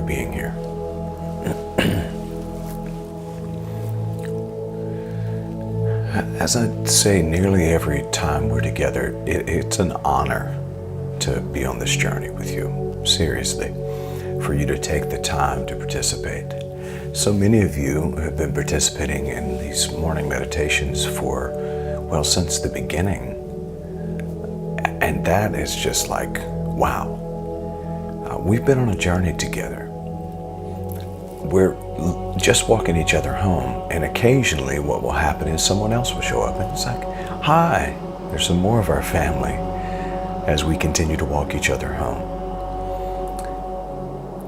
being here. As I say nearly every time we're together, it's an honor to be on this journey with you, seriously, for you to take the time to participate. So many of you have been participating in these morning meditations for, well, since the beginning. And that is just like, wow. We've been on a journey together. We're just walking each other home, and occasionally what will happen is someone else will show up and it's like, hi, there's some more of our family as we continue to walk each other home.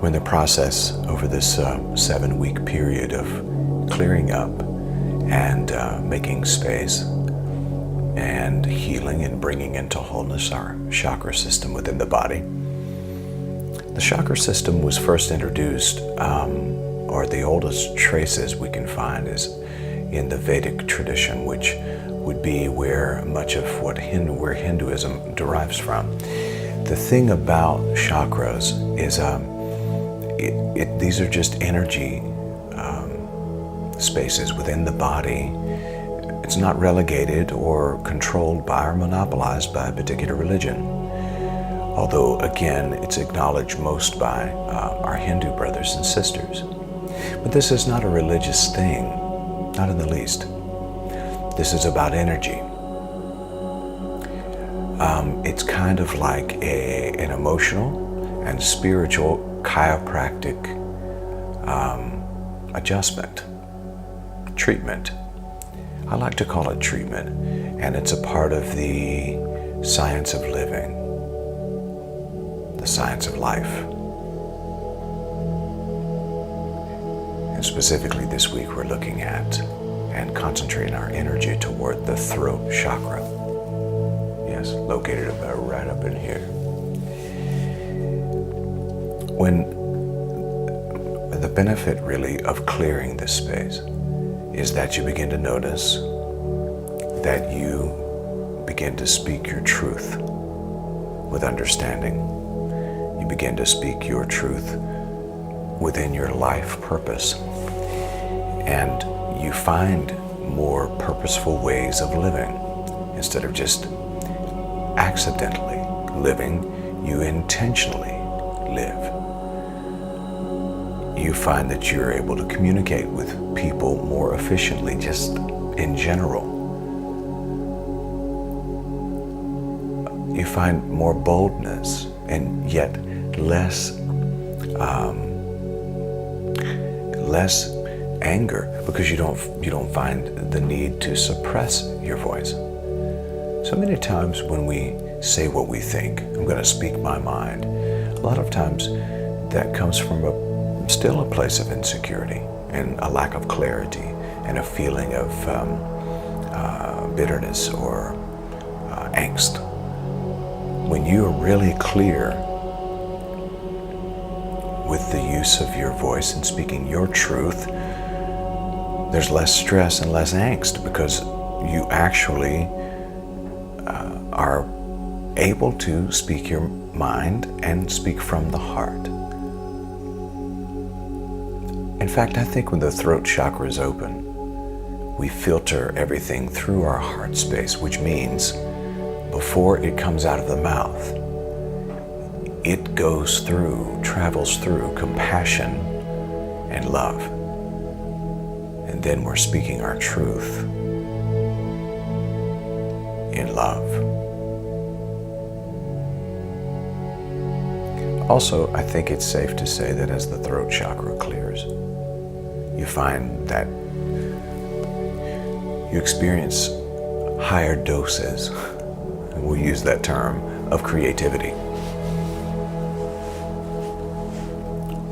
We're in the process over this 7-week period of clearing up and making space and healing and bringing into wholeness our chakra system within the body. The chakra system was first introduced, or the oldest traces we can find is in the Vedic tradition, which would be where much of where Hinduism derives from. The thing about chakras is these are just energy spaces within the body. It's not relegated or controlled by or monopolized by a particular religion. Although, again, it's acknowledged most by our Hindu brothers and sisters. But this is not a religious thing, not in the least. This is about energy. It's kind of like an emotional and spiritual chiropractic adjustment, treatment. I like to call it treatment, and it's a part of the science of living, the science of life. And specifically this week we're looking at and concentrating our energy toward the throat chakra. Yes, located about right up in here. When the benefit really of clearing this space is that you begin to notice that you begin to speak your truth with understanding. You begin to speak your truth within your life purpose. And you find more purposeful ways of living. Instead of just accidentally living, you intentionally live. You find that you're able to communicate with people more efficiently, just in general. You find more boldness and yet less anger, because you don't find the need to suppress your voice. So many times when we say what we think, I'm going to speak my mind, a lot of times that comes from still a place of insecurity and a lack of clarity and a feeling of bitterness or angst. When you are really clear with the use of your voice and speaking your truth, there's less stress and less angst, because you actually are able to speak your mind and speak from the heart. In fact, I think when the throat chakra is open, we filter everything through our heart space, which means before it comes out of the mouth, it travels through compassion and love. And then we're speaking our truth in love. Also, I think it's safe to say that as the throat chakra clears, you find that you experience higher doses, and we'll use that term, of creativity.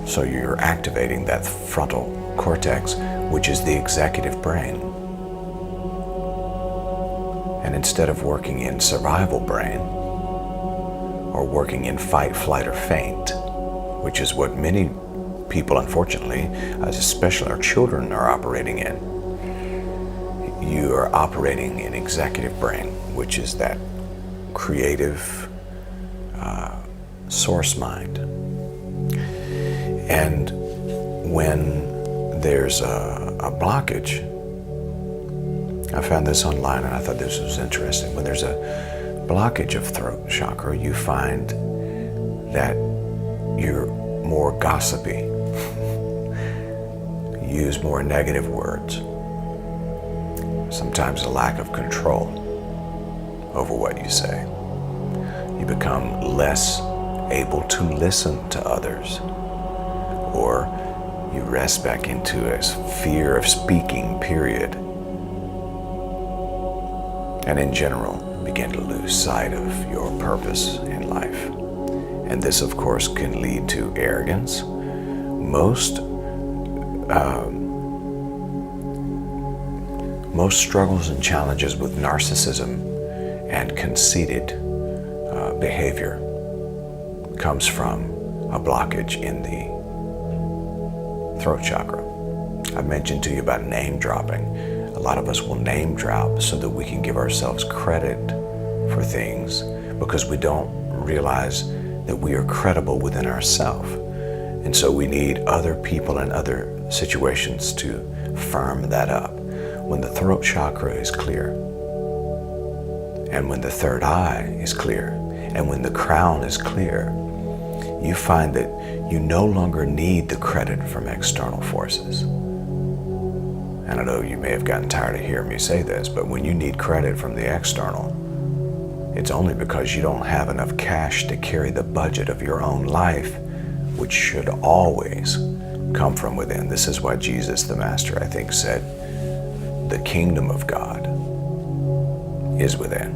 So you're activating that frontal cortex, which is the executive brain. And instead of working in survival brain, or working in fight, flight, or faint, which is what many people, unfortunately, especially our children, are operating in. You are operating in executive brain, which is that creative source mind. And when there's a blockage, I found this online and I thought this was interesting. When there's a blockage of throat chakra, you find that you're more gossipy, you use more negative words, sometimes a lack of control over what you say. You become less able to listen to others, or you rest back into a fear of speaking, period. And in general, begin to lose sight of your purpose in life. And this, of course, can lead to arrogance. Most struggles and challenges with narcissism and conceited behavior comes from a blockage in the throat chakra. I mentioned to you about name dropping. A lot of us will name drop so that we can give ourselves credit for things because we don't realize that we are credible within ourselves. And so we need other people and other situations to firm that up. When the throat chakra is clear, and when the third eye is clear, and when the crown is clear, you find that you no longer need the credit from external forces. I don't know, you may have gotten tired of hearing me say this, but when you need credit from the external, it's only because you don't have enough cash to carry the budget of your own life, which should always come from within. This is why Jesus, the Master, I think, said, the kingdom of God is within.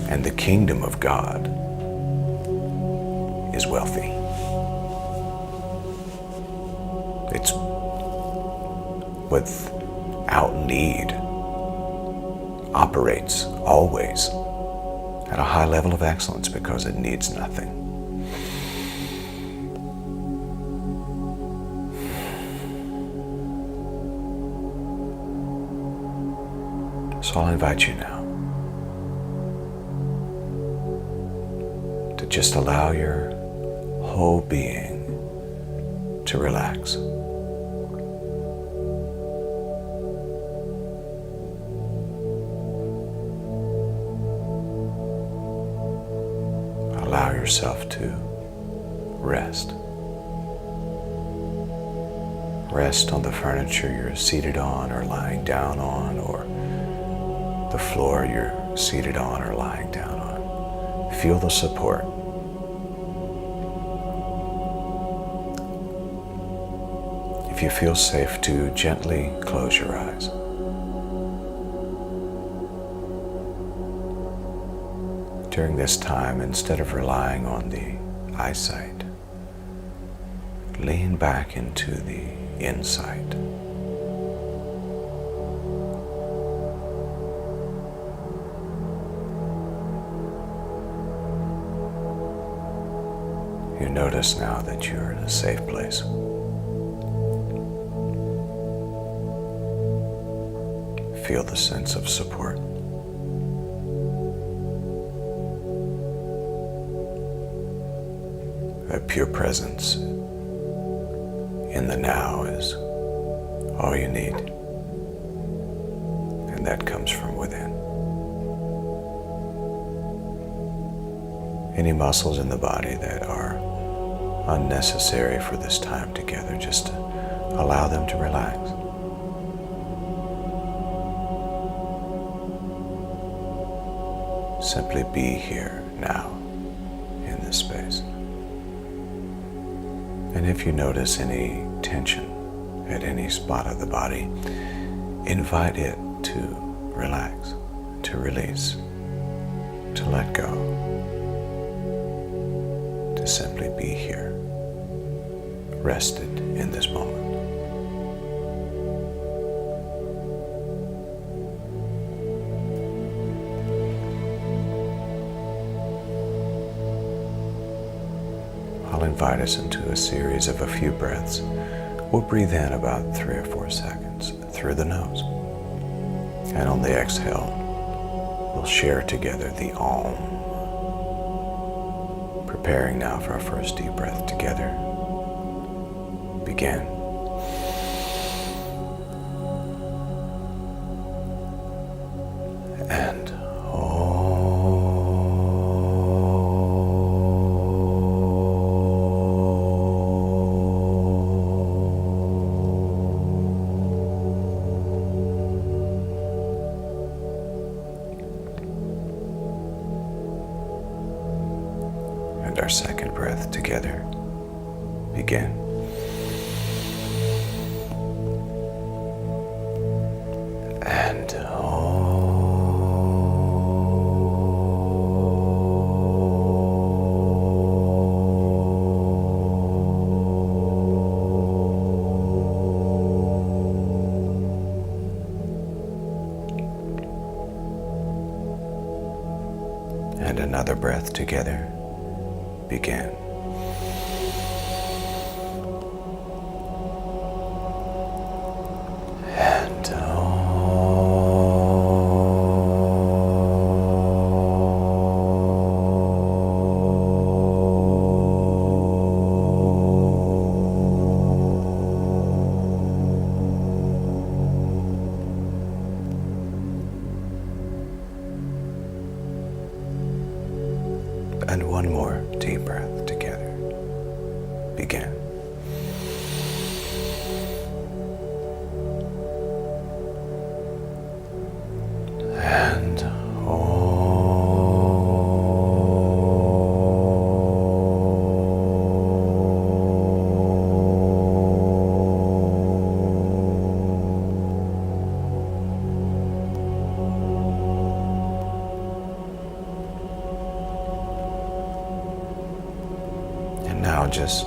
And the kingdom of God is wealthy. It's without need, operates always at a high level of excellence because it needs nothing. So I'll invite you now to just allow your whole being to relax. Allow yourself to rest. Rest on the furniture you're seated on or lying down on, or the floor you're seated on or lying down on. Feel the support. If you feel safe to gently close your eyes. During this time, instead of relying on the eyesight, lean back into the insight. You notice now that you're in a safe place. Feel the sense of support. That pure presence in the now is all you need. And that comes from within. Any muscles in the body that are unnecessary for this time together, just allow them to relax. Simply be here now in this space. And if you notice any tension at any spot of the body, invite it to relax, to release, to let go, to simply be here, rested in this moment. I'll invite us into a series of a few breaths. We'll breathe in about 3 or 4 seconds through the nose. And on the exhale, we'll share together the Om. Preparing now for our first deep breath together. Begin. And our second breath together. Begin. And another breath together. Begin. And one more deep breath together. Begin. And now just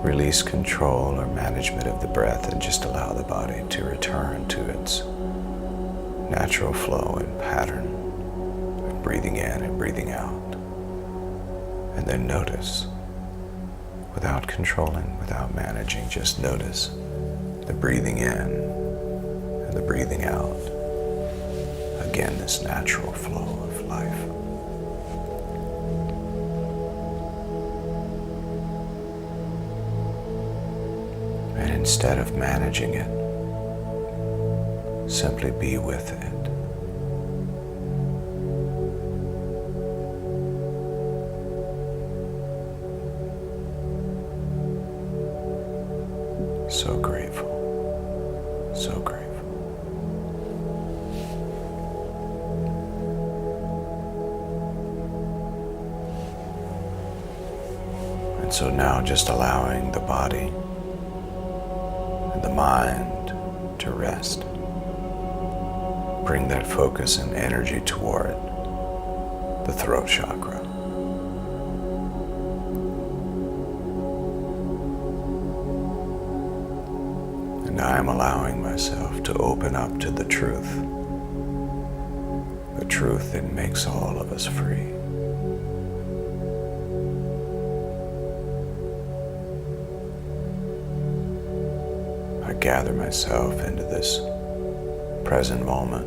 release control or management of the breath and just allow the body to return to its natural flow and pattern of breathing in and breathing out. And then notice, without controlling, without managing, just notice the breathing in and the breathing out. Again, this natural flow of life. And instead of managing it, simply be with it. So grateful, so grateful. And so now just allowing the body and the mind to rest. Bring that focus and energy toward the throat chakra. And I am allowing myself to open up to the truth that makes all of us free. I gather myself into this present moment.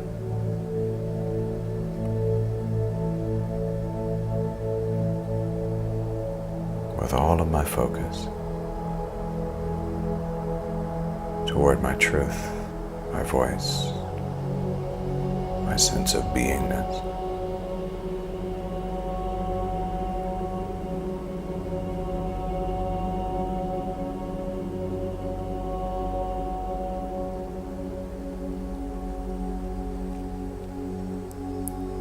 With all of my focus toward my truth, my voice, my sense of beingness.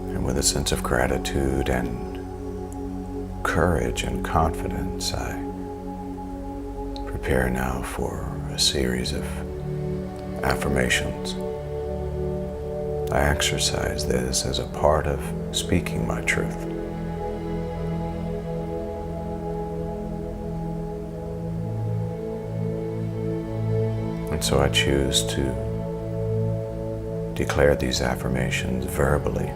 And with a sense of gratitude and courage and confidence, I prepare now for a series of affirmations. I exercise this as a part of speaking my truth. And so I choose to declare these affirmations verbally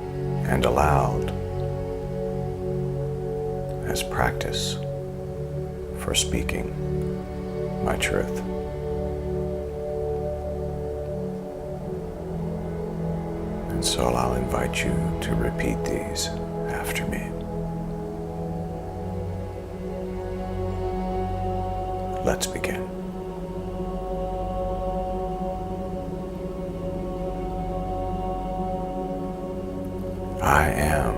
and aloud as practice for speaking my truth. And so I'll invite you to repeat these after me. Let's begin. I am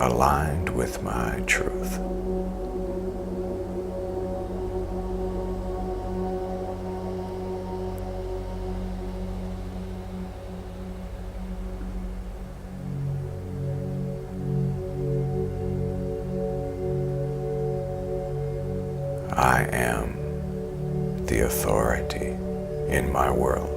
aligned with my truth. I am the authority in my world.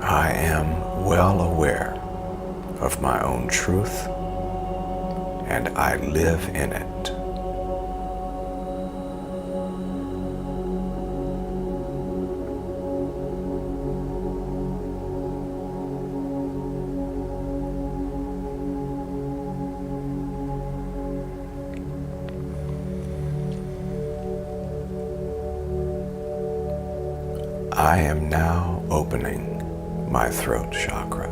I am well aware of my own truth, and I live in it. I am now opening my throat chakra.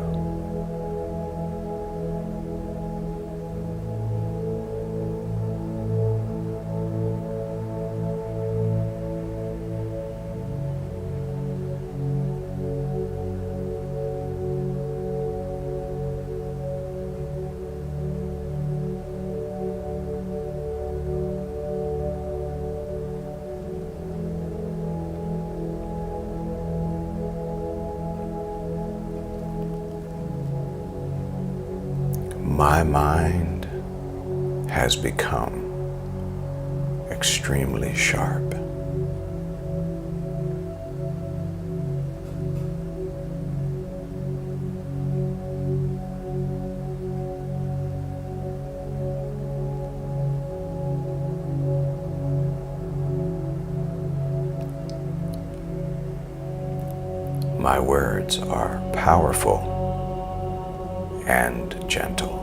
My mind has become extremely sharp. My words are powerful and gentle.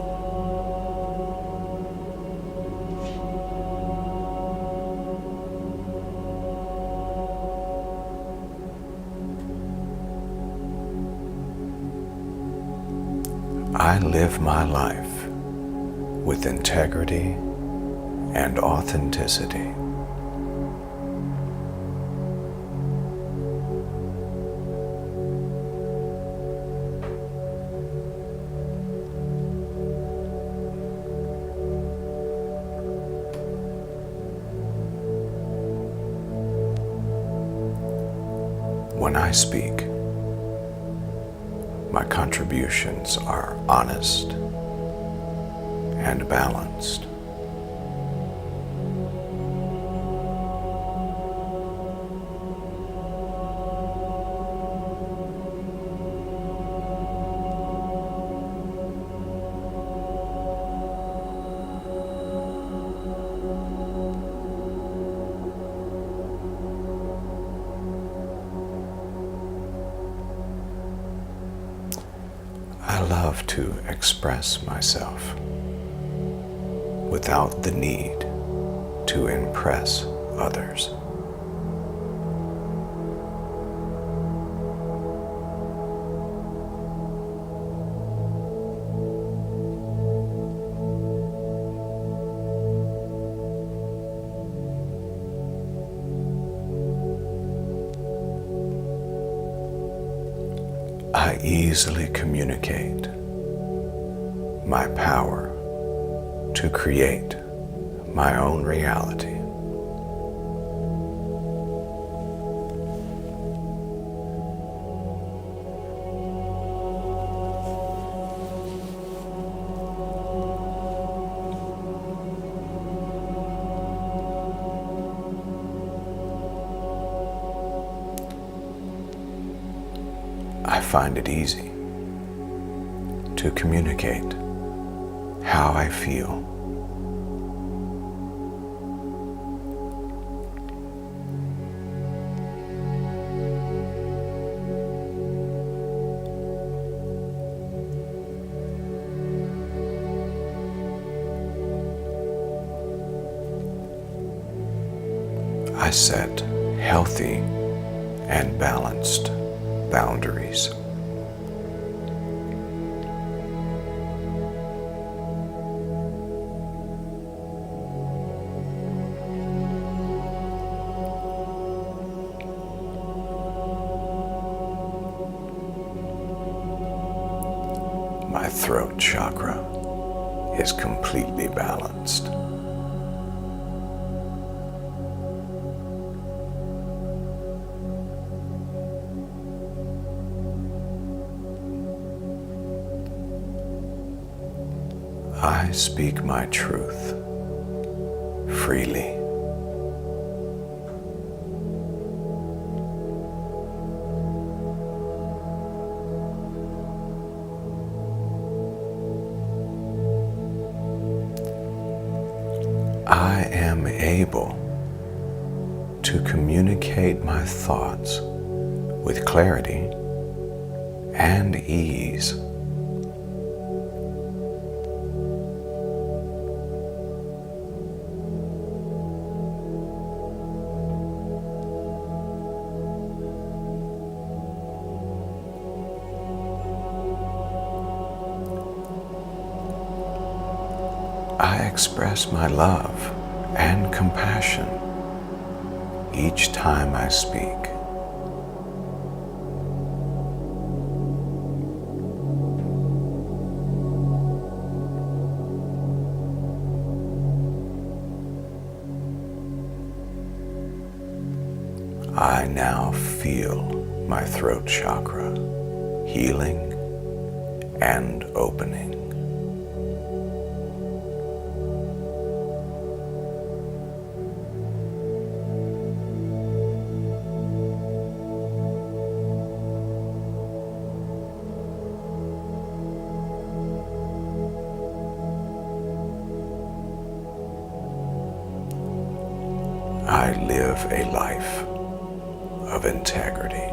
I live my life with integrity and authenticity. When I speak, my contributions are honest and balanced. I love to express myself without the need to impress others. I easily communicate my power to create my own reality. I find it easy to communicate how I feel. I set healthy and balanced boundaries. My throat chakra is completely balanced. I speak my truth freely. I am able to communicate my thoughts with clarity and ease. I express my love and compassion each time I speak. I now feel my throat chakra healing and opening. I live a life of integrity.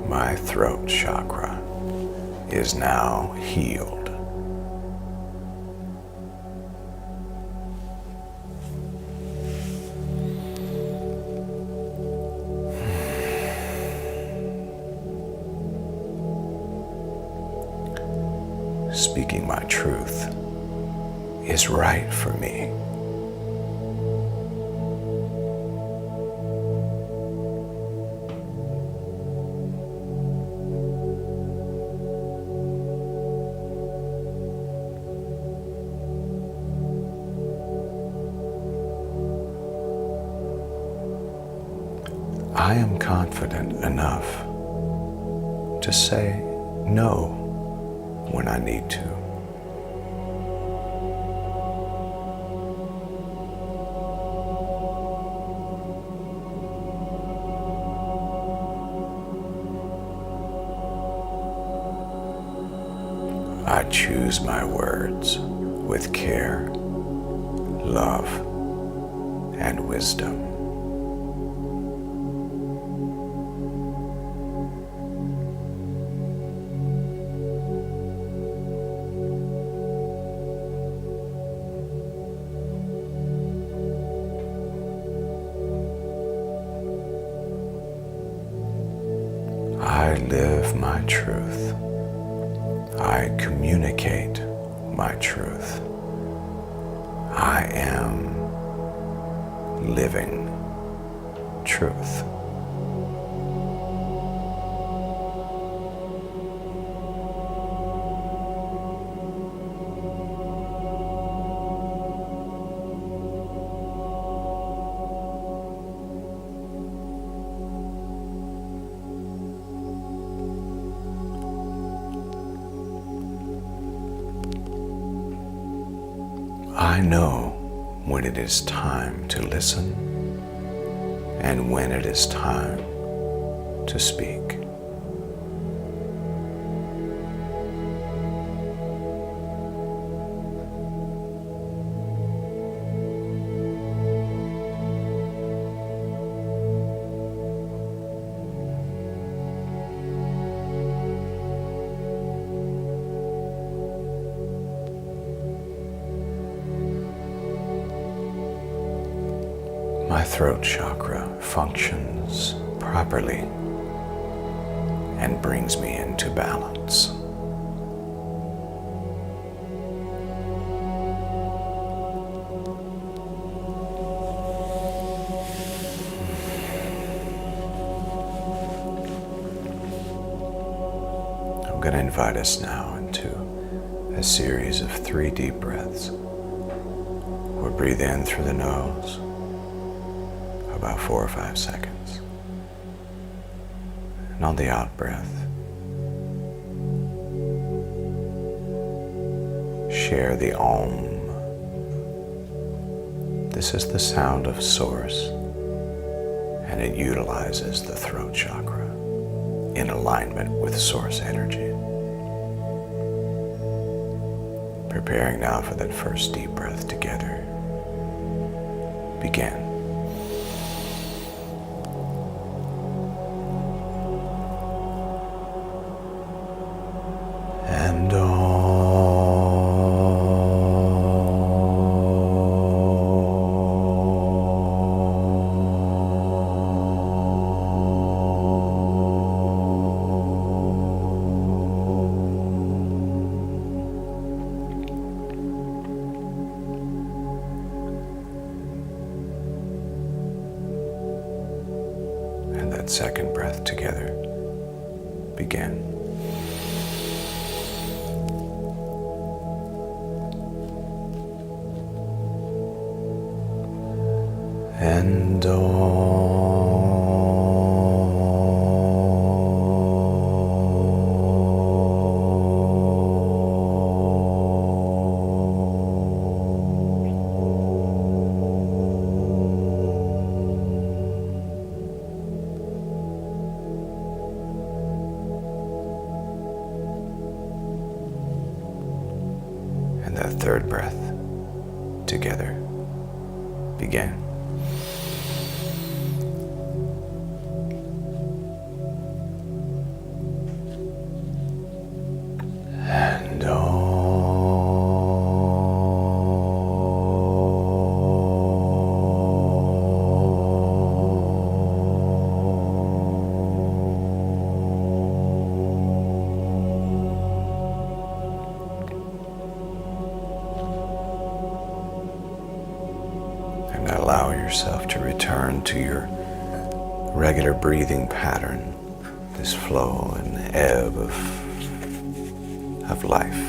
My throat chakra is now healed. Speaking my truth is right for me. I am confident enough to say no when I need to. I choose my words with care, love, and wisdom. I live my truth. I communicate my truth. I am living truth. I know when it is time to listen and when it is time to speak. my throat chakra functions properly and brings me into balance. I'm going to invite us now into a series of 3 deep breaths. We'll breathe in through the nose for about 4 or 5 seconds. And on the out breath, share the Om. This is the sound of Source, and it utilizes the throat chakra in alignment with Source energy. Preparing now for that first deep breath together. Begin. And that second breath together. Begin. And that third breath together. Begin. And allow yourself to return to your regular breathing pattern, this flow and ebb of life.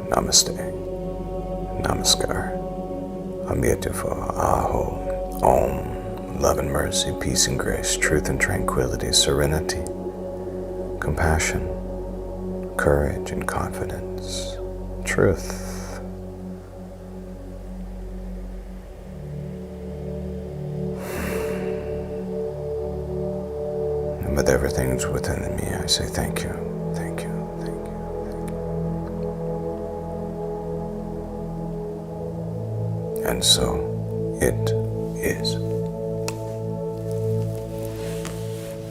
Namaste, Namaskar, Amrita, Aho, Om, love and mercy, peace and grace, truth and tranquility, serenity, compassion, courage and confidence, truth. And with everything that's within me, I say thank you, thank you. And so it is.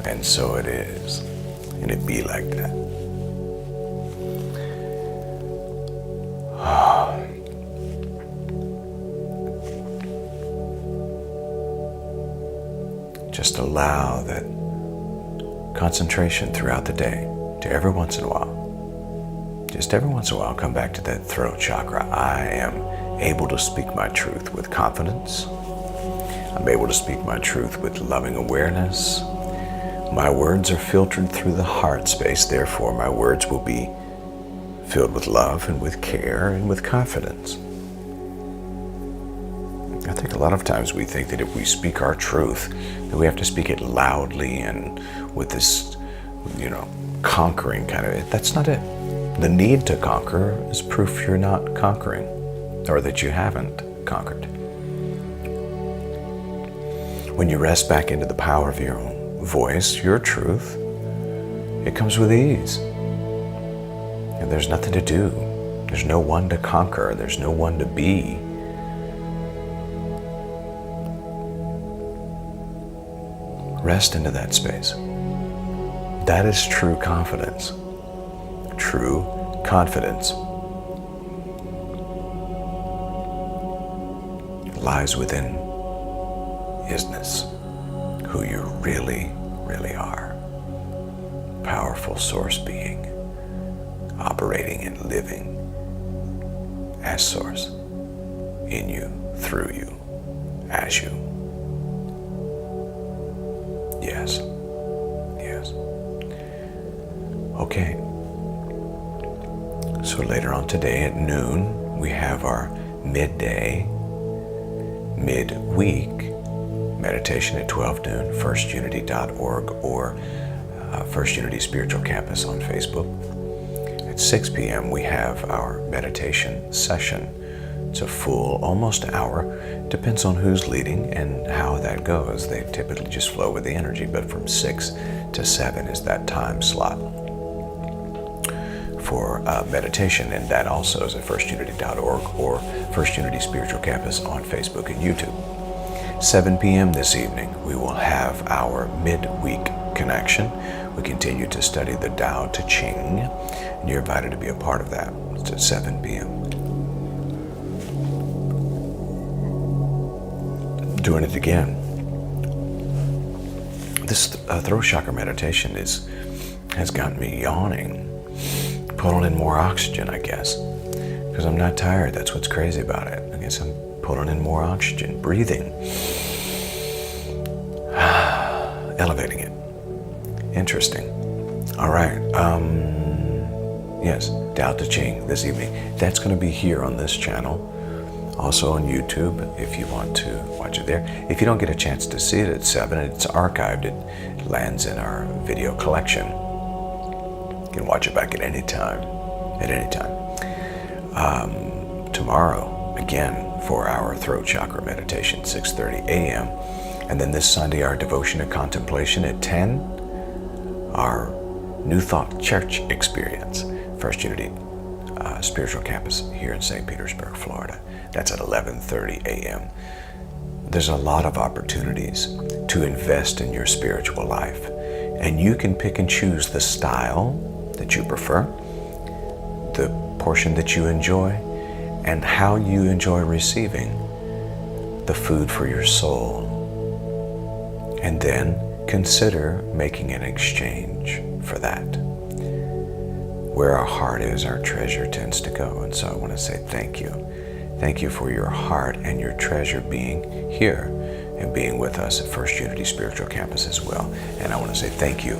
And so it is. And it be like that. Just allow that concentration throughout the day to every once in a while. Just every once in a while come back to that throat chakra. I am able to speak my truth with confidence. I'm able to speak my truth with loving awareness. My words are filtered through the heart space, therefore my words will be filled with love and with care and with confidence. I think a lot of times we think that if we speak our truth, that we have to speak it loudly and with this, conquering kind of. That's not it. The need to conquer is proof you're not conquering, or that you haven't conquered. When you rest back into the power of your own voice, your truth, it comes with ease. And there's nothing to do. There's no one to conquer. There's no one to be. Rest into that space. That is true confidence. True confidence lies within isness, who you really, really are. Powerful source being, operating and living as source, in you, through you, as you. Yes. Yes. Okay. So later on today at noon, we have our midweek meditation at 12 noon, firstunity.org or First Unity Spiritual Campus on Facebook. At 6 p.m. we have our meditation session. It's a full, almost hour. Depends on who's leading and how that goes. They typically just flow with the energy, but from 6 to 7 is that time slot for meditation, and that also is at firstunity.org or First Unity Spiritual Campus on Facebook and YouTube. 7 p.m. this evening, we will have our midweek connection. We continue to study the Tao Te Ching, and you're invited to be a part of that. It's at 7 p.m. Doing it again. This throat chakra meditation has gotten me yawning, pulling in more oxygen, I guess, because I'm not tired. That's what's crazy about it. I guess I'm pulling in more oxygen, breathing, elevating it. Interesting. All right. Yes, Tao Te Ching this evening. That's going to be here on this channel. Also on YouTube, if you want to watch it there. If you don't get a chance to see it at 7, it's archived. It lands in our video collection. You can watch it back at any time. Tomorrow, again, for our throat chakra meditation, 6:30 a.m. And then this Sunday, our devotion and contemplation at 10, our New Thought Church experience, First Unity Spiritual Campus here in St. Petersburg, Florida. That's at 11:30 a.m. There's a lot of opportunities to invest in your spiritual life, and you can pick and choose the style that you prefer, the portion that you enjoy, and how you enjoy receiving the food for your soul. And then consider making an exchange for that. Where our heart is, our treasure tends to go. And so I want to say thank you. Thank you for your heart and your treasure being here and being with us at First Unity Spiritual Campus as well. And I want to say thank you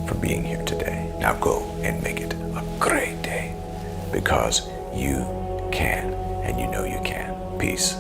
for being here today. Now go and make it a great day, because you can, and you know you can. Peace.